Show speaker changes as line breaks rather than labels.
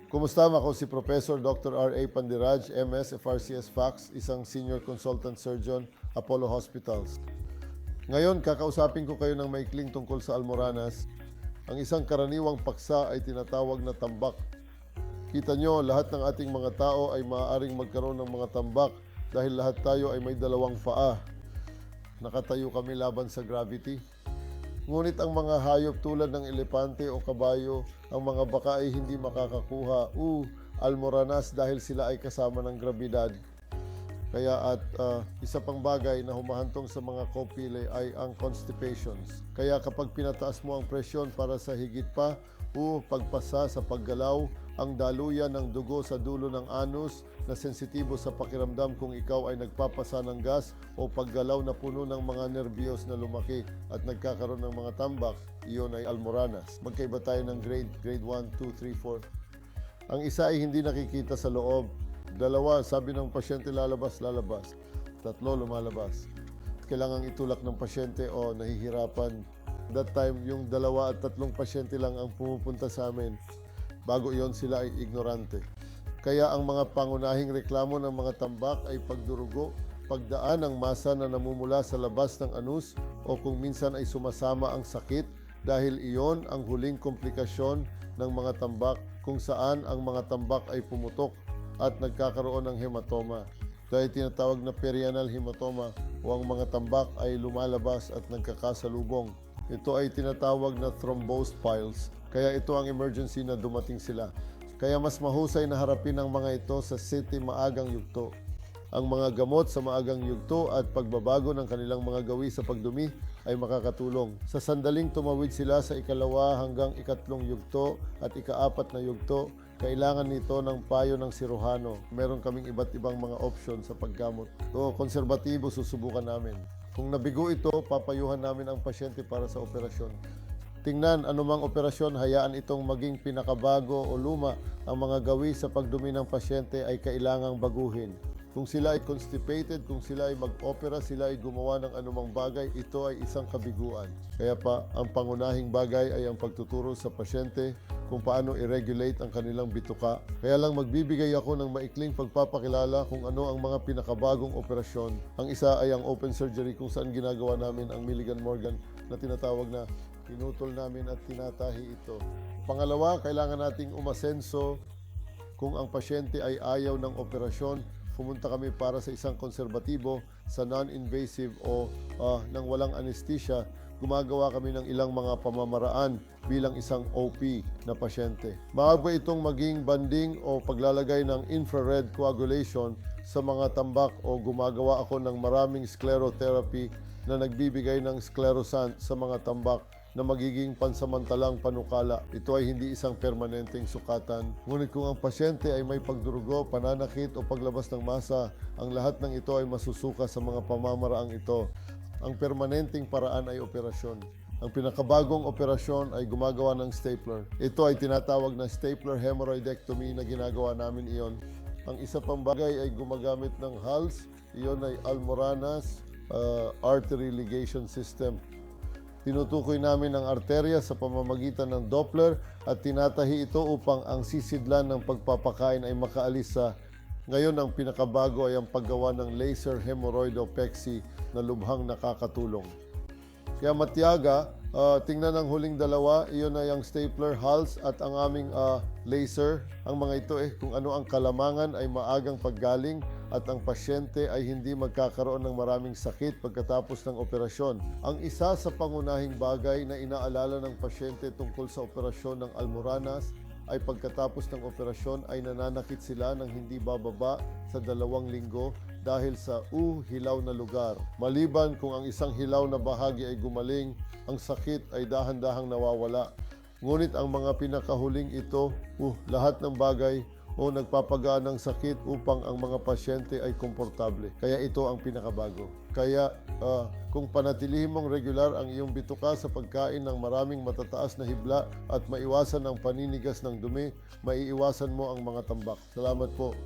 Kumusta? Ako si Professor Dr. R.A. Pandiraj, MS, FRCS FACS, isang Senior Consultant Surgeon, Apollo Hospitals. Ngayon, kakausapin ko kayo ng maikling tungkol sa almoranas. Ang isang karaniwang paksa ay tinatawag na tambak. Kita nyo, lahat ng ating mga tao ay maaaring magkaroon ng mga tambak dahil lahat tayo ay may dalawang paa. Nakatayo kami laban sa gravity. Ngunit ang mga hayop tulad ng elepante o kabayo, ang mga baka ay hindi makakakuha. Almoranas dahil sila ay kasama ng grabidad. Kaya isa pang bagay na humahantong sa mga kopile ay ang constipations. Kaya kapag pinataas mo ang presyon para sa higit pa, pagpasa sa paggalaw, ang daluyan ng dugo sa dulo ng anus na sensitibo sa pakiramdam kung ikaw ay nagpapasa ng gas o paggalaw na puno ng mga nerbiyos na lumaki at nagkakaroon ng mga tambak, iyon ay almoranas. Magkaiba tayo ng grade 1, 2, 3, 4. Ang isa ay hindi nakikita sa loob. Dalawa, sabi ng pasyente lalabas. Tatlo, lumalabas. Kailangang itulak ng pasyente o nahihirapan. That time, yung 2 at 3 pasyente lang ang pumupunta sa amin. Bago iyon sila ay ignorante. Kaya ang mga pangunahing reklamo ng mga tambak ay pagdurugo, pagdaan ng masa na namumula sa labas ng anus o kung minsan ay sumasama ang sakit dahil iyon ang huling komplikasyon ng mga tambak kung saan ang mga tambak ay pumutok at nagkakaroon ng hematoma. Dahil tinatawag na perianal hematoma o ang mga tambak ay lumalabas at nagkakasalubong. Ito ay tinatawag na thrombosed piles. Kaya ito ang emergency na dumating sila. Kaya mas mahusay na harapin ang mga ito sa city maagang yugto. Ang mga gamot sa maagang yugto at pagbabago ng kanilang mga gawi sa pagdumi ay makakatulong. Sa sandaling tumawid sila sa 2 hanggang 3 yugto at 4 na yugto, kailangan nito ng payo ng siruhano. Meron kaming iba't ibang mga option sa paggamot. Konserbatibo susubukan namin. Kung nabigo ito, papayuhan namin ang pasyente para sa operasyon. Tingnan, anumang operasyon, hayaan itong maging pinakabago o luma, ang mga gawi sa pagdumi ng pasyente ay kailangang baguhin. Kung sila ay constipated, kung sila ay mag-opera, sila ay gumawa ng anumang bagay, ito ay isang kabiguan. Kaya pa, ang pangunahing bagay ay ang pagtuturo sa pasyente kung paano i-regulate ang kanilang bituka. Kaya lang magbibigay ako ng maikling pagpapakilala kung ano ang mga pinakabagong operasyon. Ang isa ay ang open surgery kung saan ginagawa namin ang Milligan Morgan na tinatawag na pinutol namin at tinatahi ito. Pangalawa, kailangan nating umasenso kung ang pasyente ay ayaw ng operasyon. Pumunta kami para sa isang konserbatibo sa non-invasive o nang walang anesthesia. Gumagawa kami ng ilang mga pamamaraan bilang isang OP na pasyente. Maaga itong maging banding o paglalagay ng infrared coagulation sa mga tambak o gumagawa ako ng maraming sclerotherapy na nagbibigay ng sclerosant sa mga tambak na magiging pansamantalang panukala. Ito ay hindi isang permanenteng sukatan. Ngunit kung ang pasyente ay may pagdurugo, pananakit o paglabas ng masa, ang lahat ng ito ay masusuka sa mga pamamaraang ito. Ang permanenteng paraan ay operasyon. Ang pinakabagong operasyon ay gumagawa ng stapler. Ito ay tinatawag na stapler hemorrhoidectomy na ginagawa namin iyon. Ang isa pang bagay ay gumagamit ng HALS. Iyon ay almoranas artery ligation system. Tinutukoy namin ang arterya sa pamamagitan ng Doppler at tinatahi ito upang ang sisidlan ng pagpapakain ay makaalis sa. Ngayon, ang pinakabago ay ang paggawa ng laser hemorrhoidopexy na lubhang nakakatulong. Kaya matiyaga, tingnan ang huling 2, iyon ay ang stapler, HALS at ang aming laser. Ang mga ito kung ano ang kalamangan ay maagang paggaling at ang pasyente ay hindi magkakaroon ng maraming sakit pagkatapos ng operasyon. Ang isa sa pangunahing bagay na inaalala ng pasyente tungkol sa operasyon ng almoranas ay pagkatapos ng operasyon ay nananakit sila ng hindi bababa sa 2 linggo dahil sa hilaw na lugar. Maliban kung ang isang hilaw na bahagi ay gumaling, ang sakit ay dahan-dahang nawawala. Ngunit ang mga pinakahuling ito, lahat ng bagay o nagpapagaan ng sakit upang ang mga pasyente ay komportable. Kaya ito ang pinakabago. Kaya kung panatilihin mong regular ang iyong bituka sa pagkain ng maraming matataas na hibla at maiwasan ang paninigas ng dumi, maiiwasan mo ang mga tambak. Salamat po.